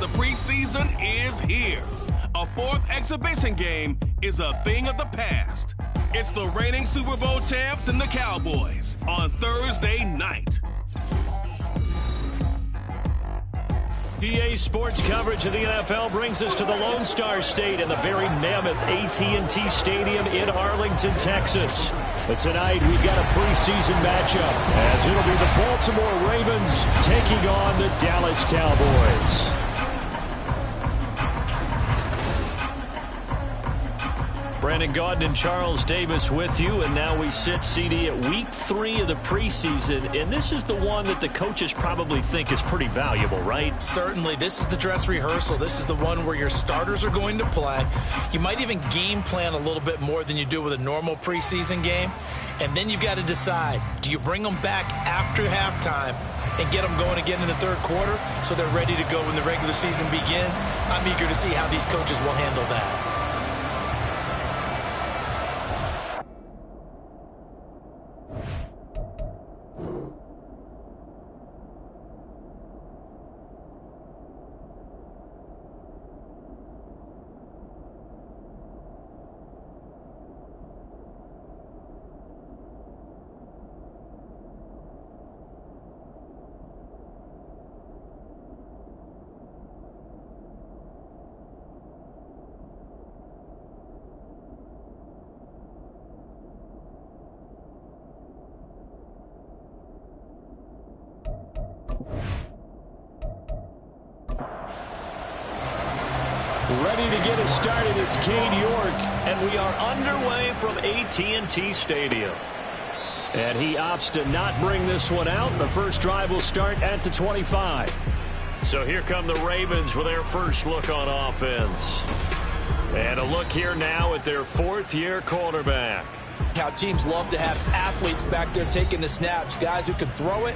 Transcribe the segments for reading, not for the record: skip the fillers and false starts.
of the preseason is here. A fourth exhibition game is a thing of the past. It's the reigning Super Bowl champs and the Cowboys on Thursday night. PA Sports coverage of the NFL brings us to the Lone Star State and the very mammoth AT&T Stadium in Arlington, Texas. But tonight we've got a preseason matchup as it'll be the Baltimore Ravens taking on the Dallas Cowboys. Brandon Gaudin and Charles Davis with you, and now we sit, CD, at week 3 of the preseason, and this is the one that the coaches probably think is pretty valuable, right? Certainly. This is the dress rehearsal. This is the one where your starters are going to play. You might even game plan a little bit more than you do with a normal preseason game, and then you've got to decide, do you bring them back after halftime and get them going again in the third quarter so they're ready to go when the regular season begins? I'm eager to see how these coaches will handle that. Ready to get us started, it's Cade York, and we are underway from AT&T Stadium. And he opts to not bring this one out. The first drive will start at the 25. So here come the Ravens with their first look on offense. And a look here now at their fourth-year quarterback. How teams love to have athletes back there taking the snaps, guys who can throw it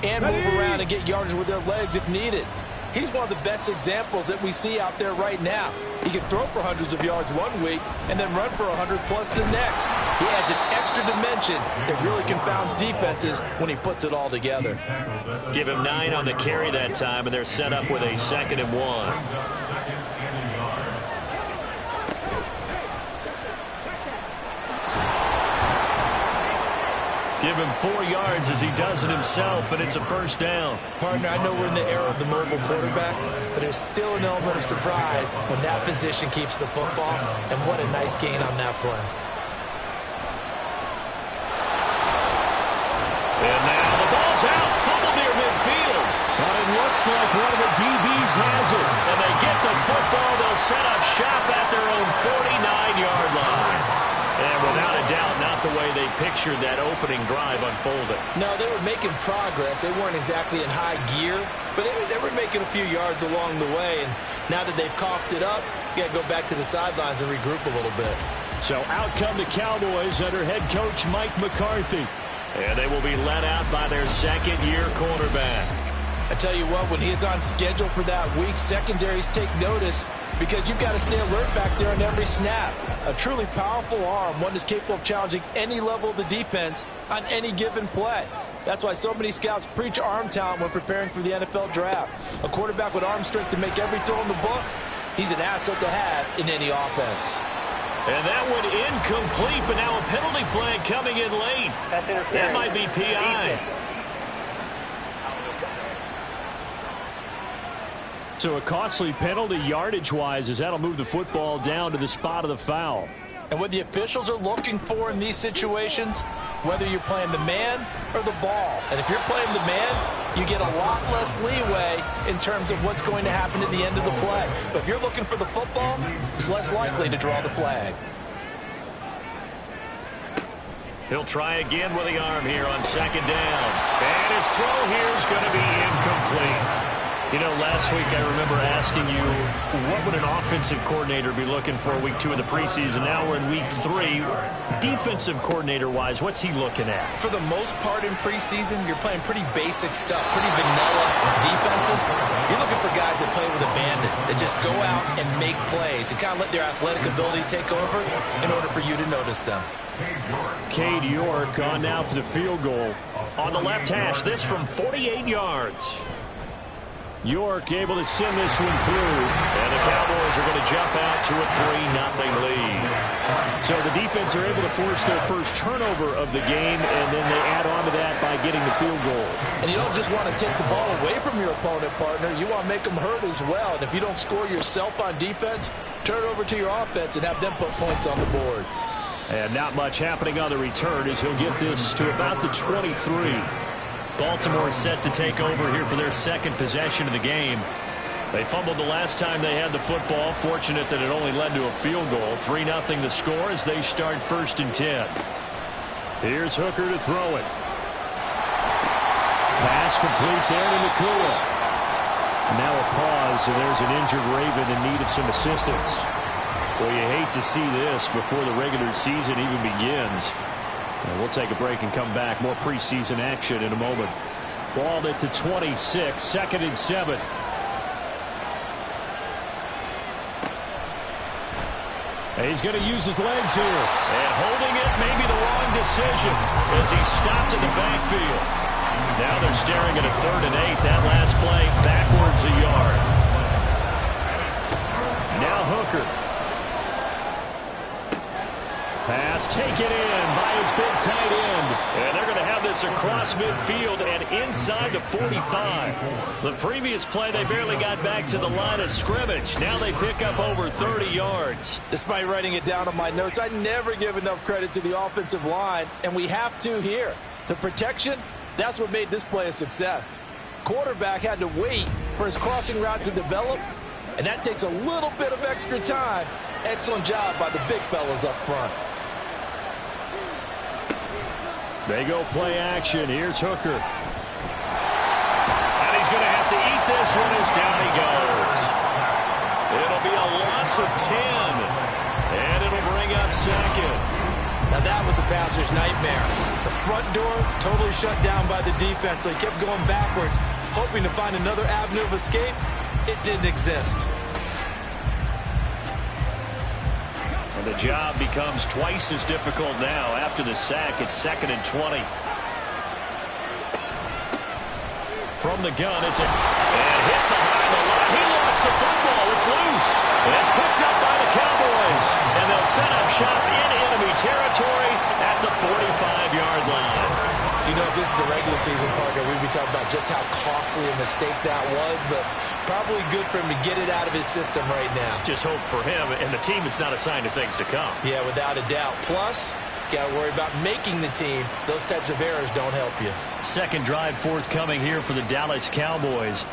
and move around and get yardage with their legs if needed. He's one of the best examples that we see out there right now. He can throw for hundreds of yards one week and then run for 100+ the next. He adds an extra dimension that really confounds defenses when he puts it all together. Give him 9 on the carry that time, and they're set up with a 2nd and 1. Give him 4 yards as he does it himself, and it's a first down. Partner, I know we're in the era of the mobile quarterback, but there's still an element of surprise when that position keeps the football, and what a nice gain on that play. And now the ball's out, fumble near midfield. But it looks like one of the DBs has it, and they get the football. They'll set up shop at their own 49-yard line. And without a doubt, not the way they pictured that opening drive unfolded. No, they were making progress. They weren't exactly in high gear, but they were making a few yards along the way. And now that they've coughed it up, you got to go back to the sidelines and regroup a little bit. So out come the Cowboys under head coach Mike McCarthy. And they will be led out by their second-year quarterback. I tell you what, when he's on schedule for that week, secondaries take notice because you've got to stay alert back there on every snap. A truly powerful arm, one that's capable of challenging any level of the defense on any given play. That's why so many scouts preach arm talent when preparing for the NFL draft. A quarterback with arm strength to make every throw in the book, he's an asset to have in any offense. And that one incomplete, but now a penalty flag coming in late. That might be PI. So a costly penalty yardage-wise as that'll move the football down to the spot of the foul. And what the officials are looking for in these situations, whether you're playing the man or the ball. And if you're playing the man, you get a lot less leeway in terms of what's going to happen at the end of the play. But if you're looking for the football, it's less likely to draw the flag. He'll try again with the arm here on 2nd down. And his throw here is going to be incomplete. You know, last week I remember asking you, what would an offensive coordinator be looking for week 2 of the preseason? Now we're in week 3. Defensive coordinator-wise, what's he looking at? For the most part in preseason, you're playing pretty basic stuff, pretty vanilla defenses. You're looking for guys that play with abandon, that just go out and make plays and kind of let their athletic ability take over in order for you to notice them. Cade York on now for the field goal. On the left hash, this from 48 yards. York able to send this one through. And the Cowboys are going to jump out to a 3-0 lead. So the defense are able to force their first turnover of the game, and then they add on to that by getting the field goal. And you don't just want to take the ball away from your opponent, partner. You want to make them hurt as well. And if you don't score yourself on defense, turn it over to your offense and have them put points on the board. And not much happening on the return as he'll get this to about the 23. Baltimore set to take over here for their second possession of the game. They fumbled the last time they had the football. Fortunate that it only led to a field goal. 3-0 the score as they start 1st and 10. Here's Hooker to throw it. Pass complete there to Nakua. Now a pause, so there's an injured Raven in need of some assistance. Well, you hate to see this before the regular season even begins. And we'll take a break and come back. More preseason action in a moment. Ball at the 26, 2nd and 7. He's going to use his legs here. And holding it may be the wrong decision as he stopped in the backfield. Now they're staring at a 3rd and 8. That last play backwards a yard. Now Hooker. Pass taken in by his big tight end. And they're going to have this across midfield and inside the 45. The previous play, they barely got back to the line of scrimmage. Now they pick up over 30 yards. Despite writing it down on my notes, I never give enough credit to the offensive line, and we have to here. The protection, that's what made this play a success. Quarterback had to wait for his crossing route to develop, and that takes a little bit of extra time. Excellent job by the big fellas up front. They go play action. Here's Hooker. And he's going to have to eat this one as down he goes. It'll be a loss of 10. And it'll bring up 2nd. Now that was a passer's nightmare. The front door totally shut down by the defense, so he kept going backwards, hoping to find another avenue of escape. It didn't exist. The job becomes twice as difficult now after the sack. It's 2nd and 20. From the gun, it's a and hit behind the line. He lost the football. It's loose. And it's picked up by the Cowboys. And they'll set up shop in enemy territory at the 45-yard line. You know, if this is the regular season, partner, we'd be talking about just how costly a mistake that was, but probably good for him to get it out of his system right now. Just hope for him and the team it's not a sign of things to come. Yeah, without a doubt. Plus, got to worry about making the team. Those types of errors don't help you. Second drive forthcoming here for the Dallas Cowboys.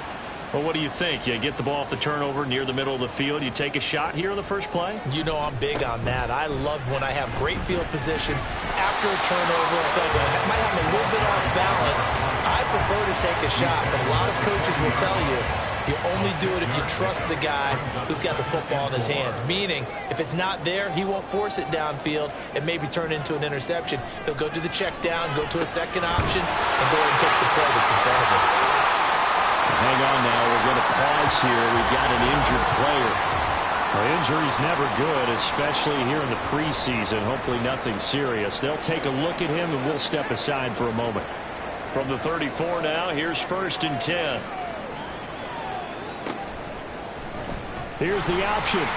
Well, what do you think? You get the ball off the turnover near the middle of the field. You take a shot here on the first play? You know I'm big on that. I love when I have great field position after a turnover. I feel like I might have a little bit off balance. I prefer to take a shot, but a lot of coaches will tell you you only do it if you trust the guy who's got the football in his hands. Meaning, if it's not there, he won't force it downfield and maybe turn it into an interception. He'll go to the check down, go to a second option, and go ahead and take the play that's in front of him. Hang on now. We're going to pause here. We've got an injured player. Well, injury's never good, especially here in the preseason. Hopefully nothing serious. They'll take a look at him, and we'll step aside for a moment. From the 34 now, here's 1st and 10. Here's the option.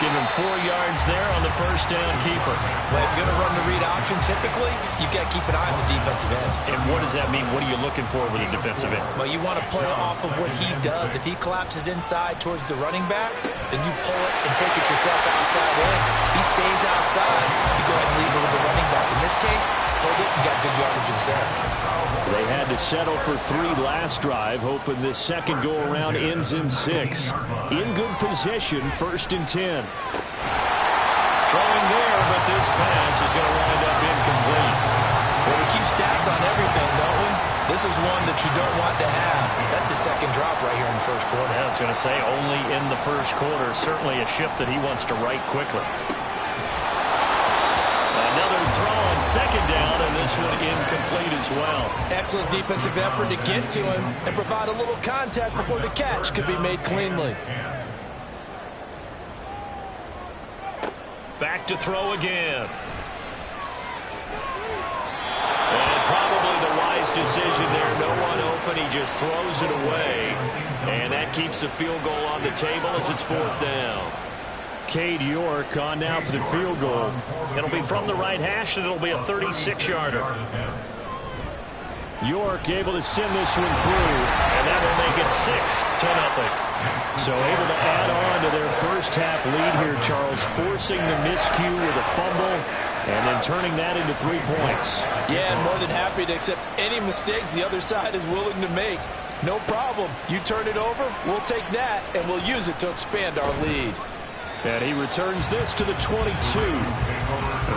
Give him 4 yards there on the first down keeper. Well, if you're going to run the read option, typically, you've got to keep an eye on the defensive end. And what does that mean? What are you looking for with a defensive end? Well, you want to play off of what he does. If he collapses inside towards the running back, then you pull it and take it yourself outside in. If he stays outside, you go ahead and leave it with the running back. In this case, pulled it and got good yardage himself. They had to settle for 3 last drive, hoping this second go-around ends in 6. In good position, 1st and 10. Throwing there, but this pass is going to wind up incomplete. Well, we keep stats on everything, don't we? This is one that you don't want to have. That's a second drop right here in the first quarter. Yeah, I was going to say only in the first quarter. Certainly a ship that he wants to right quickly. Another throw on second down, and this one incomplete as well. Excellent defensive effort to get to him and provide a little contact before the catch could be made cleanly. Back to throw again. And probably the wise decision there. No one open. open. He just throws it away. And that keeps the field goal on the table as it's 4th down. Cade York on now for the field goal. It'll be from the right hash, and it'll be a 36-yarder. York able to send this one through. And that will make it 6-0. So able to add on to their first half lead here, Charles, forcing the miscue with a fumble and then turning that into 3 points. Yeah, and more than happy to accept any mistakes the other side is willing to make. No problem. You turn it over, we'll take that, and we'll use it to expand our lead. And he returns this to the 22.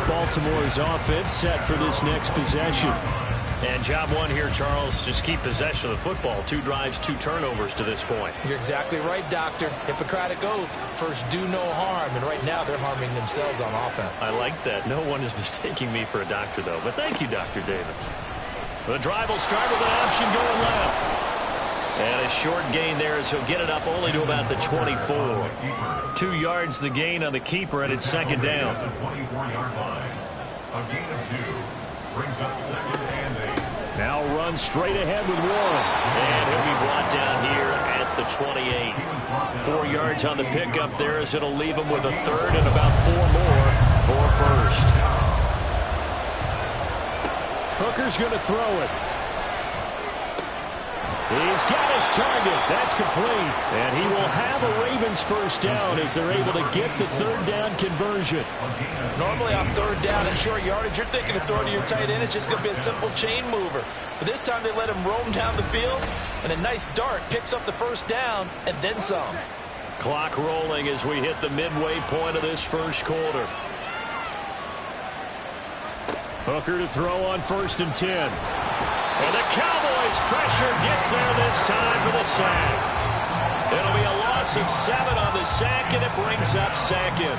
Baltimore's offense set for this next possession. And job one here, Charles, just keep possession of the football. 2 drives, 2 turnovers to this point. You're exactly right, Doctor. Hippocratic oath. First, do no harm. And right now, they're harming themselves on offense. I like that. No one is mistaking me for a doctor, though. But thank you, Dr. Davis. The drive will start with an option going left. And a short gain there as he'll get it up only to about the 24. 2 yards the gain on the keeper, and it's 2nd down. A gain of 2 brings up 2nd and 8. Now run straight ahead with Warren. And he'll be brought down here at the 28. 4 yards on the pickup there as it'll leave him with a 3rd and about 4 more for 1st. Hooker's going to throw it. He's got his target. That's complete. And he will have a Ravens 1st down as they're able to get the 3rd down conversion. Normally on 3rd down and short yardage, you're thinking of throwing to your tight end. It's just going to be a simple chain mover. But this time they let him roam down the field, and a nice dart picks up the 1st down and then some. Clock rolling as we hit the midway point of this 1st quarter. Hooker to throw on 1st and 10. And the Cowboys pressure gets there this time for the sack. It'll be a loss of 7 on the sack, and it brings up 2nd.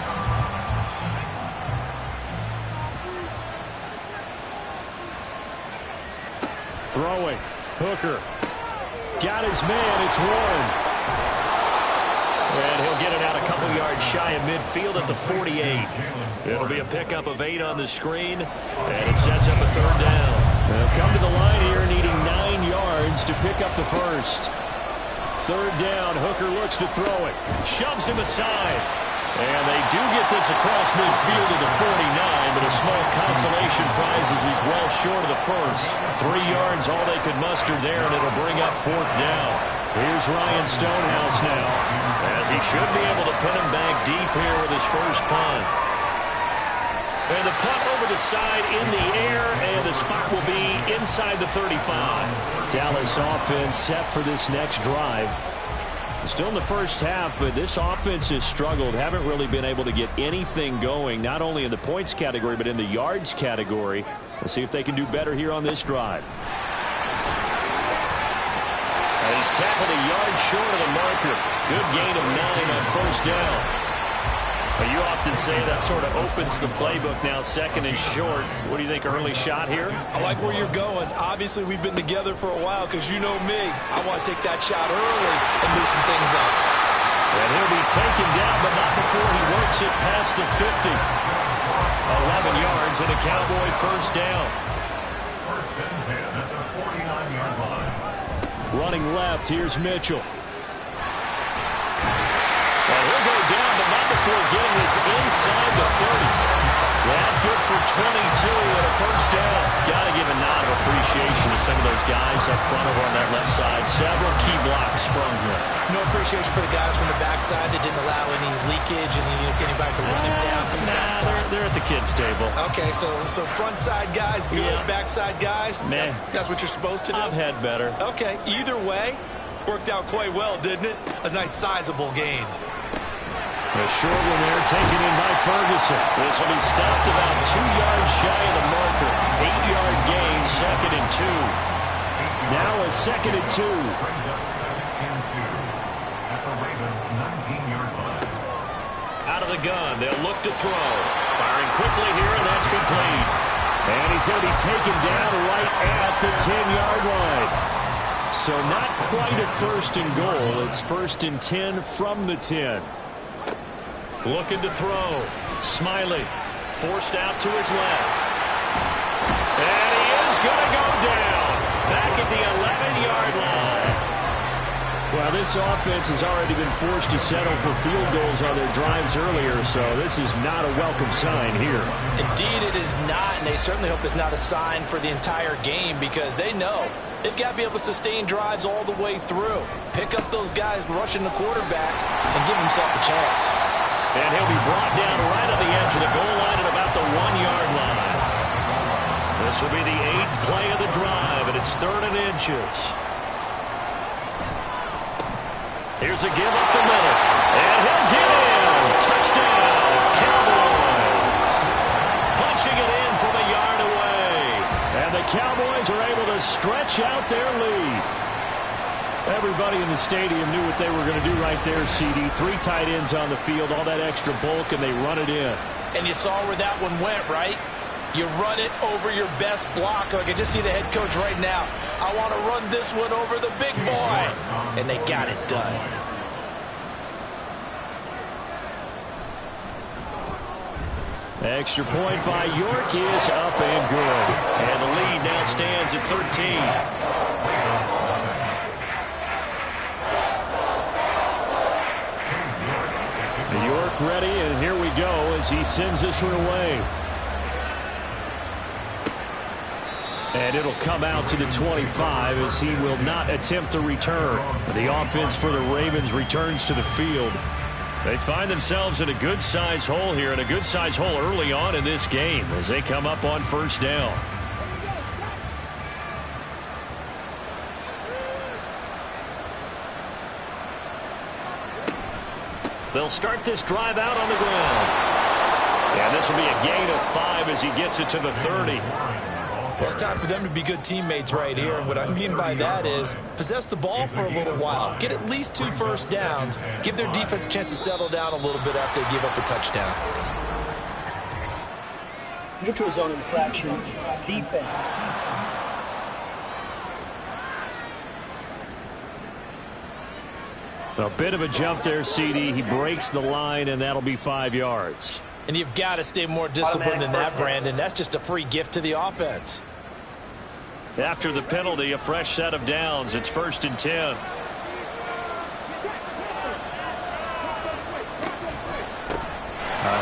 Throwing. Hooker. Got his man. It's Warren. And he'll get it out a couple yards shy of midfield at the 48. It'll be a pickup of 8 on the screen, and it sets up a 3rd down. They'll come to the line here needing 9 yards to pick up the 1st. 3rd down. Hooker looks to throw it. Shoves him aside. And they do get this across midfield to the 49, but a small consolation prize as he's well short of the 1st. 3 yards all they could muster there, and it'll bring up 4th down. Here's Ryan Stonehouse now, as he should be able to pin him back deep here with his 1st punt. And the punt over the side in the air, and the spot will be inside the 35. Dallas offense set for this next drive. Still in the 1st half, but this offense has struggled. Haven't really been able to get anything going, not only in the points category, but in the yards category. We'll see if they can do better here on this drive. And he's tackled a yard short of the marker. Good gain of 9 on 1st down. But you often say that sort of opens the playbook now, 2nd and short. What do you think, early shot here? I like where you're going. Obviously, we've been together for a while because you know me. I want to take that shot early and loosen things up. And he'll be taken down, but not before he works it past the 50. 11 yards and a Cowboy 1st down. 1st and 10 at the 49-yard line. Running left, here's Mitchell. And he'll go down, but not before getting this inside the 30. That good for 22 and a 1st down. Got to give a nod of appreciation to some of those guys up front over on that left side. Several key blocks sprung here. No appreciation for the guys from the backside that didn't allow any leakage and anybody to run them down from the backside. They're at the kids' table. Okay, so front side guys, good. Yeah. Backside guys, Meh. That's what you're supposed to do? I've had better. Okay, either way, worked out quite well, didn't it? A nice sizable gain. A short one there taken in by Ferguson. This will be stopped about 2 yards shy of the marker. 8-yard gain, 2nd and 2. Now a 2nd and 2. Brings up 2nd and 2 at the Ravens' 19-yard line. Out of the gun, they'll look to throw. Firing quickly here, and that's complete. And he's going to be taken down right at the 10-yard line. So not quite a 1st and goal. It's 1st and 10 from the 10. Looking to throw. Smiley forced out to his left. And he is going to go down. Back at the 11-yard line. Well, this offense has already been forced to settle for field goals on their drives earlier, so this is not a welcome sign here. Indeed, it is not, and they certainly hope it's not a sign for the entire game because they know they've got to be able to sustain drives all the way through. Pick up those guys rushing the quarterback and give himself a chance. And he'll be brought down right on the edge of the goal line at about the 1-yard line. This will be the 8th play of the drive, and it's 3rd and inches. Here's a give up the middle. And he'll get in. Touchdown, Cowboys. Punching it in from a yard away. And the Cowboys are able to stretch out their lead. Everybody in the stadium knew what they were going to do right there, CD. 3 tight ends on the field, all that extra bulk, and they run it in. And you saw where that one went, right? You run it over your best blocker. I can just see the head coach right now. I want to run this one over the big boy. And they got it done. Extra point by York is up and good. And the lead now stands at 13. York ready, and here we go as he sends this one away. And it'll come out to the 25 as he will not attempt to return. The offense for the Ravens returns to the field. They find themselves in a good-sized hole here, and a good-sized hole early on in this game as they come up on 1st down. They'll start this drive out on the ground. And this will be a gain of 5 as he gets it to the 30. Well, it's time for them to be good teammates right here. And what I mean by that is possess the ball for a little while. Get at least 2 first downs. Give their defense a chance to settle down a little bit after they give up a touchdown. Neutral zone infraction, defense. A bit of a jump there, CD. He breaks the line, and that'll be 5 yards. And you've got to stay more disciplined than that, Brandon. That's just a free gift to the offense. After the penalty, a fresh set of downs. It's 1st and 10. A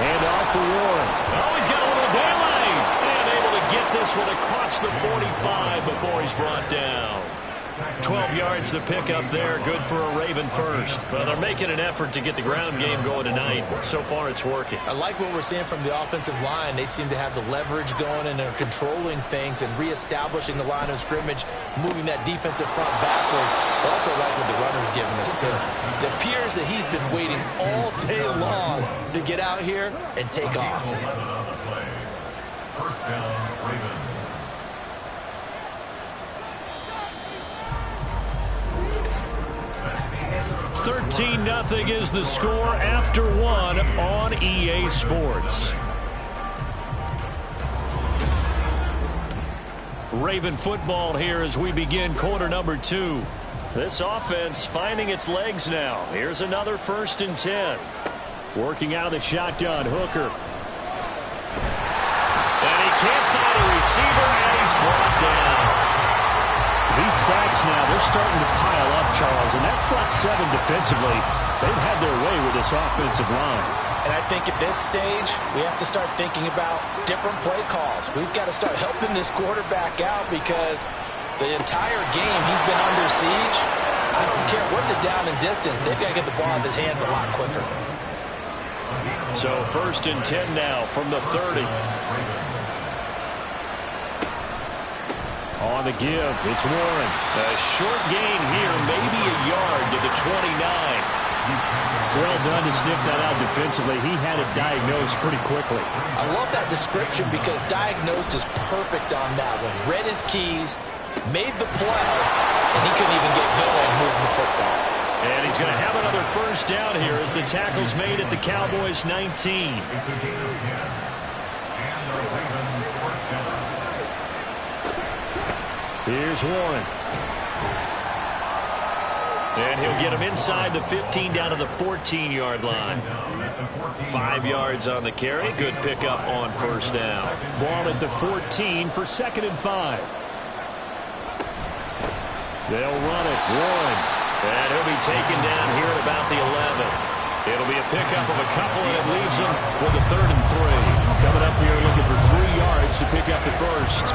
handoff for Warren. Oh, he's got a little daylight. And able to get this one across the 45 before he's brought down. 12 yards to pick up there. Good for a Raven first. Well, they're making an effort to get the ground game going tonight. So far, it's working. I like what we're seeing from the offensive line. They seem to have the leverage going, and they're controlling things and reestablishing the line of scrimmage, moving that defensive front backwards. I also like what the runner's giving us, too. It appears that he's been waiting all day long to get out here and take off. 1st down, Ravens. 13-0 is the score after 1 on EA Sports. Raven football here as we begin quarter number 2. This offense finding its legs now. Here's another 1st and 10. Working out of the shotgun, Hooker. And he can't find a receiver, and he's brought down. These sacks now, they're starting to pile up, Charles, and that front 7 defensively, they've had their way with this offensive line. And I think at this stage, we have to start thinking about different play calls. We've got to start helping this quarterback out because the entire game he's been under siege. I don't care what the down and distance, they've got to get the ball out of his hands a lot quicker. So 1st and 10 now from the 30. On the give, it's Warren. A short gain here, maybe a yard to the 29. Well done to sniff that out defensively. He had it diagnosed pretty quickly. I love that description because diagnosed is perfect on that one. Read his keys, made the play, and he couldn't even get going moving the football. And he's going to have another 1st down here as the tackle's made at the Cowboys 19. It's a gain of 10. And the Ravens 1st down. Here's Warren. And he'll get him inside the 15 down to the 14-yard line. 5 yards on the carry. Good pickup on 1st down. Ball at the 14 for 2nd and 5. They'll run it. Warren. And he'll be taken down here at about the 11. It'll be a pickup of a couple, and it leaves him with a 3rd and 3. Coming up here looking for 3 yards to pick up the first.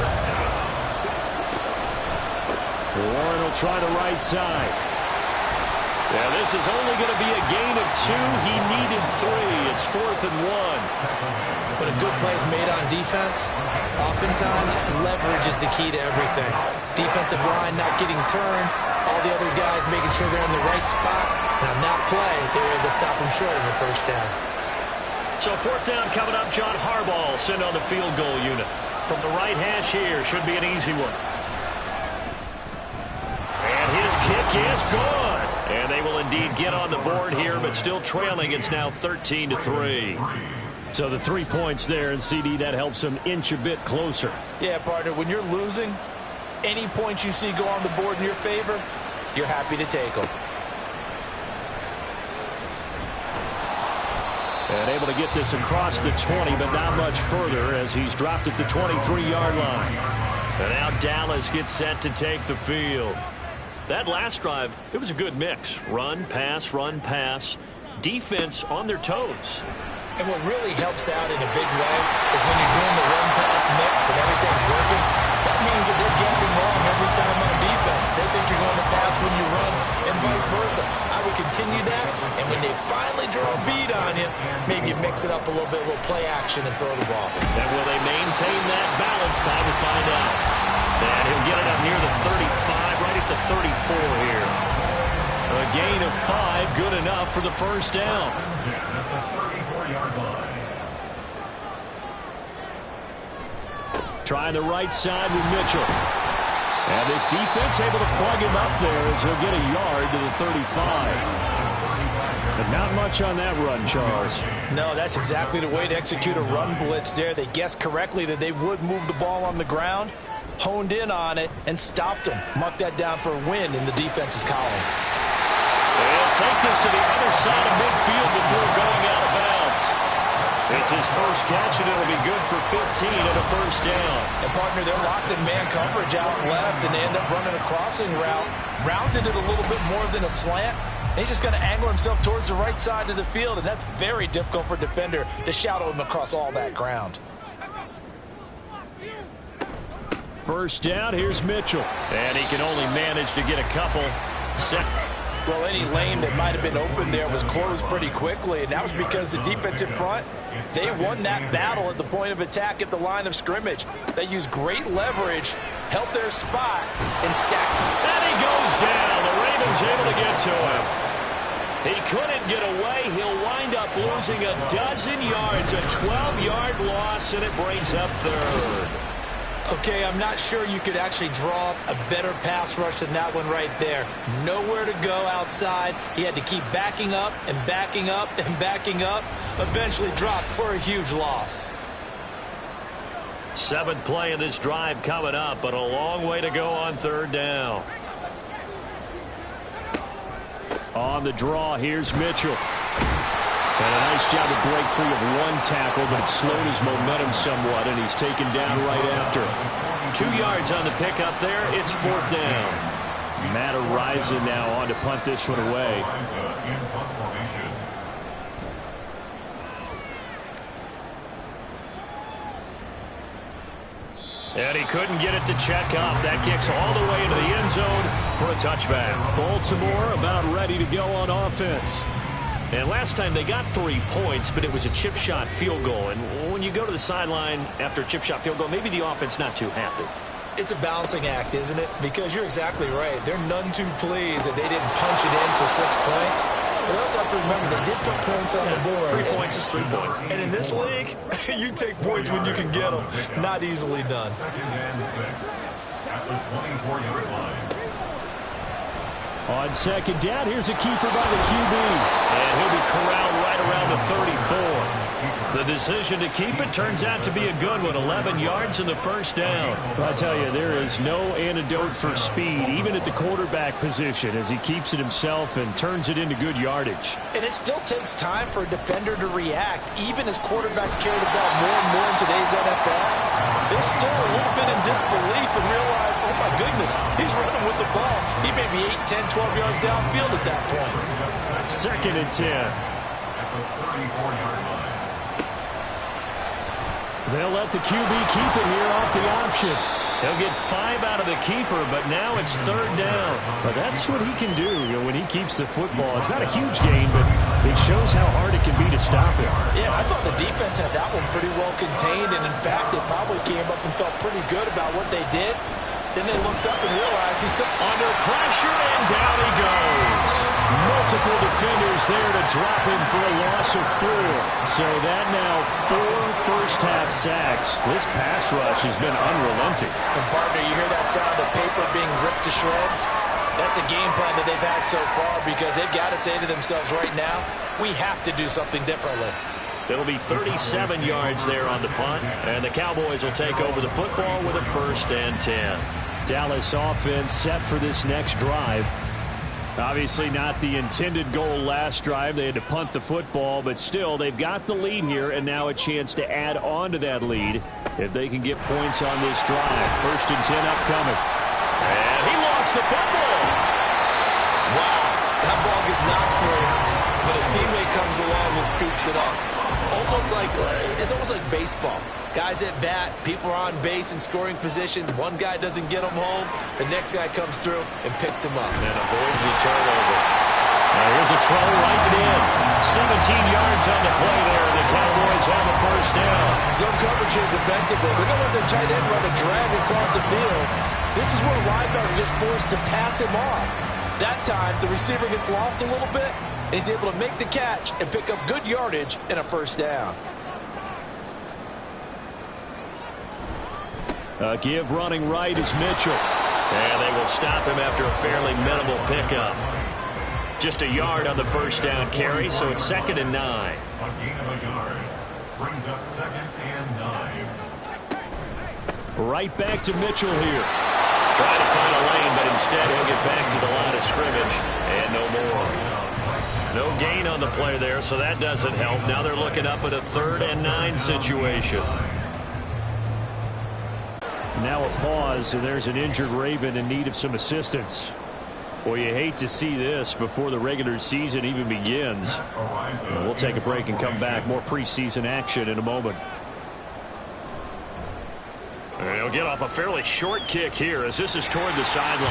Warren will try the right side. Yeah, this is only going to be a gain of 2. He needed 3. It's 4th and 1. When a good play is made on defense, oftentimes leverage is the key to everything. Defensive line not getting turned, all the other guys making sure they're in the right spot, and on that play, they were able to stop him short of a first down. So 4th down coming up. John Harbaugh sent on the field goal unit. From the right hash here, should be an easy one. And his kick is good. And they will indeed get on the board here, but still trailing. It's now 13-3. So the 3 points there, and CD, that helps them inch a bit closer. Yeah, partner, when you're losing, any points you see go on the board in your favor, you're happy to take them. And able to get this across the 20, but not much further as he's dropped at the 23-yard line. And now Dallas gets set to take the field. That last drive, it was a good mix. Run, pass, defense on their toes. And what really helps out in a big way is when you're doing the run-pass mix and everything's working, that means that they're guessing wrong every time on defense. They think you're going to pass when you run and vice versa. I would continue that, and when they finally draw a beat on you, maybe you mix it up a little bit, a little play action and throw the ball. And will they maintain that balance? Time to find out. And he'll get it up near the 35, right at the 34 here. A gain of 5, good enough for the first down. Trying the right side with Mitchell. And this defense able to plug him up there as he'll get a yard to the 35. But not much on that run, Charles. No, that's exactly the way to execute a run blitz there. They guessed correctly that they would move the ball on the ground, honed in on it, and stopped them. Mark that down for a win in the defense's column. They'll take this to the other side of midfield before going out of bounds. It's his first catch, and it'll be good for 15 and a first down. And, partner, they're locked in man coverage out left, and they end up running a crossing route. Rounded it a little bit more than a slant. And he's just going to angle himself towards the right side of the field, and that's very difficult for a defender to shadow him across all that ground. First down, here's Mitchell. And he can only manage to get a couple. Well, any lane that might have been open there was closed pretty quickly, and that was because the defensive front, they won that battle at the point of attack at the line of scrimmage. They used great leverage, held their spot, and stacked. And he goes down. The Ravens able to get to him. He couldn't get away. He'll wind up losing a dozen yards, a 12-yard loss, and it brings up 3rd. Okay, I'm not sure you could actually draw up a better pass rush than that one right there. Nowhere to go outside. He had to keep backing up and backing up and backing up. Eventually dropped for a huge loss. 7th play of this drive coming up, but a long way to go on 3rd down. On the draw, here's Mitchell. And a nice job to break free of one tackle, but it slowed his momentum somewhat, and he's taken down right after. 2 yards on the pickup there. It's 4th down. Matt Ariza now on to punt this one away. And he couldn't get it to check up. That kicks all the way into the end zone for a touchback. Baltimore about ready to go on offense. And last time they got 3 points, but it was a chip shot field goal. And when you go to the sideline after a chip shot field goal, maybe the offense not too happy. It's a balancing act, isn't it? Because you're exactly right. They're none too pleased that they didn't punch it in for 6 points. But also have to remember, they did put points on the board. 3 points is 3 points. And in this league, you take points when you can get them. Not easily done. 2nd and 6 at the 24-yard line. On 2nd down, here's a keeper by the QB. And he'll be corralled right around the 34. The decision to keep it turns out to be a good one. 11 yards in the first down. I tell you, there is no antidote for speed, even at the quarterback position, as he keeps it himself and turns it into good yardage. And it still takes time for a defender to react, even as quarterbacks carry the ball more and more in today's NFL. They're still a little bit in disbelief and realize, oh my goodness, he's running with the ball. He may be 8, 10, 12 yards downfield at that point. 2nd and 10. At the 34-yard line. They'll let the QB keep it here off the option. They'll get 5 out of the keeper, but now it's 3rd down. But that's what he can do, when he keeps the football. It's not a huge gain, but it shows how hard it can be to stop him. Yeah, I thought the defense had that one pretty well contained, and in fact, they probably came up and felt pretty good about what they did. Then they looked up and realized he's still under pressure, and down he goes. Multiple defenders there to drop him for a loss of 4. So that now 4 first-half sacks. This pass rush has been unrelenting. And partner, you hear that sound of paper being ripped to shreds? That's the game plan that they've had so far, because they've got to say to themselves right now, we have to do something differently. It'll be 37 yards there on the punt, and the Cowboys will take over the football with a 1st and 10. Dallas offense set for this next drive. Obviously not the intended goal last drive. They had to punt the football, but still they've got the lead here, and now a chance to add on to that lead if they can get points on this drive. 1st and 10 upcoming. And he lost the football. Wow, that ball gets knocked free, but a teammate comes along and scoops it up. It's almost like baseball. Guys at bat, people are on base in scoring position. One guy doesn't get him home. The next guy comes through and picks him up. And avoids the turnover. Now here's a throw right in. 17 yards on the play there. The Cowboys have a 1st down. Zone coverage here defensively. They're going to let their tight end run a drag across the field. This is where a linebacker gets forced to pass him off. That time, the receiver gets lost a little bit, and he's able to make the catch and pick up good yardage and a 1st down. Give running right is Mitchell. And they will stop him after a fairly minimal pickup. Just a yard on the 1st down carry, so it's 2nd and 9. A gain of a yard brings up 2nd and 9. Right back to Mitchell here. Trying to find a lane, but instead he'll get back to the line of scrimmage. And no more. No gain on the play there, so that doesn't help. Now they're looking up at a 3rd and 9 situation. Now a pause, and there's an injured Raven in need of some assistance. Well, you hate to see this before the regular season even begins. We'll take a break and come back. More preseason action in a moment. And he'll get off a fairly short kick here as this is toward the sideline.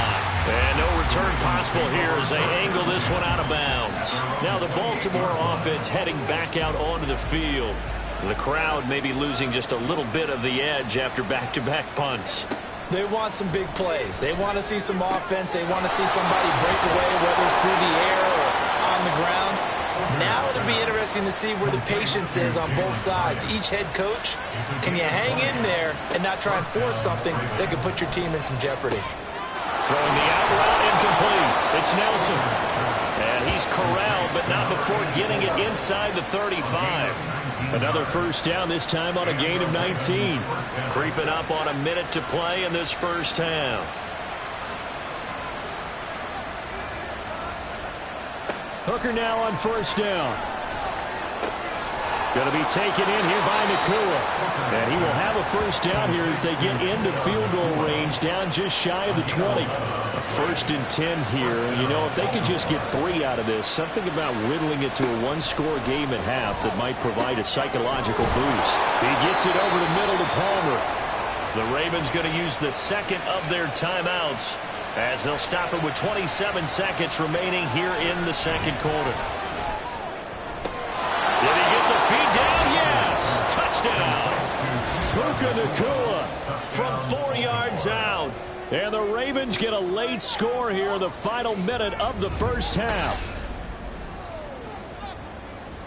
And no return possible here as they angle this one out of bounds. Now the Baltimore offense heading back out onto the field. The crowd may be losing just a little bit of the edge after back-to-back punts. They want some big plays. They want to see some offense. They want to see somebody break away, whether it's through the air or on the ground. Now it'll be interesting to see where the patience is on both sides. Each head coach, can you hang in there and not try and force something that could put your team in some jeopardy? Throwing the out route incomplete. It's Nelson. And he's corralled, but not before getting it inside the 35. Another 1st down, this time on a gain of 19. Creeping up on a minute to play in this 1st half. Hooker now on 1st down. Going to be taken in here by Nakua. And he will have a 1st down here as they get into field goal range, down just shy of the 20. A 1st and 10 here. You know, if they could just get 3 out of this, something about whittling it to a 1-score game at half that might provide a psychological boost. He gets it over the middle to Palmer. The Ravens going to use the 2nd of their timeouts as they'll stop it with 27 seconds remaining here in the 2nd quarter. Did he get the feed down? Yes! Touchdown! Puka Nakua from 4 yards out. And the Ravens get a late score here, the final minute of the 1st half.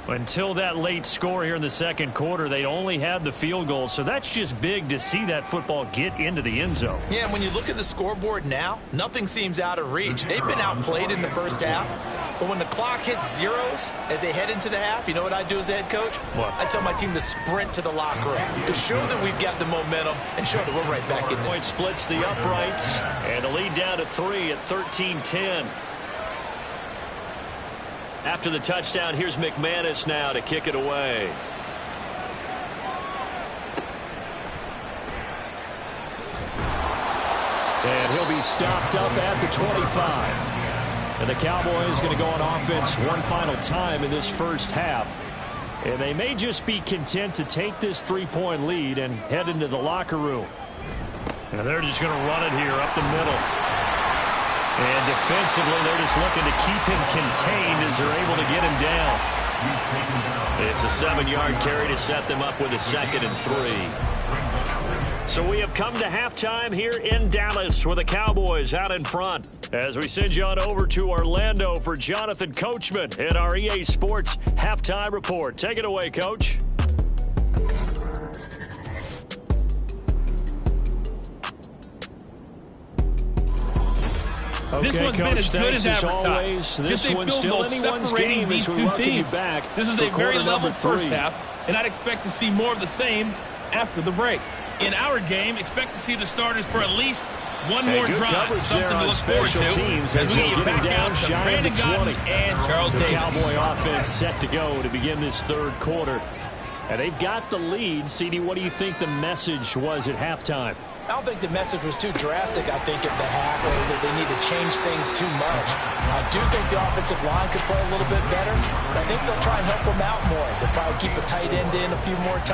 Until that late score here in the 2nd quarter, they only had the field goal, so that's just big to see that football get into the end zone. Yeah, when you look at the scoreboard now, nothing seems out of reach. They've been outplayed in the 1st half. But when the clock hits zeros as they head into the half, you know what I do as the head coach? What? I tell my team to sprint to the locker room to show that we've got the momentum and show that we're right back in there. Point splits the uprights, and the lead down to 3 at 13-10. After the touchdown, here's McManus now to kick it away. And he'll be stopped up at the 25. And the Cowboys going to go on offense one final time in this first half. And they may just be content to take this 3-point lead and head into the locker room. And they're just going to run it here up the middle. And defensively, they're just looking to keep him contained as they're able to get him down. It's a 7-yard carry to set them up with a 2nd and 3. So we have come to halftime here in Dallas with the Cowboys out in front. As we send you on over to Orlando for Jonathan Coachman in our EA Sports Halftime Report. Take it away, Coach. This one's been as good as advertised. Just a field goal separating these two teams. This is a very level first half, and I'd expect to see more of the same after the break. In our game, expect to see the starters for at least one more drive. Something to look forward to as we get back out to Brandon Godwin and Charles Davis. The Cowboy offense set to go to begin this third quarter. And they've got the lead. CD, what do you think the message was at halftime? I don't think the message was too drastic, I think, at the half, or that they need to change things too much. I do think the offensive line could play a little bit better, but I think they'll try and help them out more. They'll probably keep a tight end in a few more times.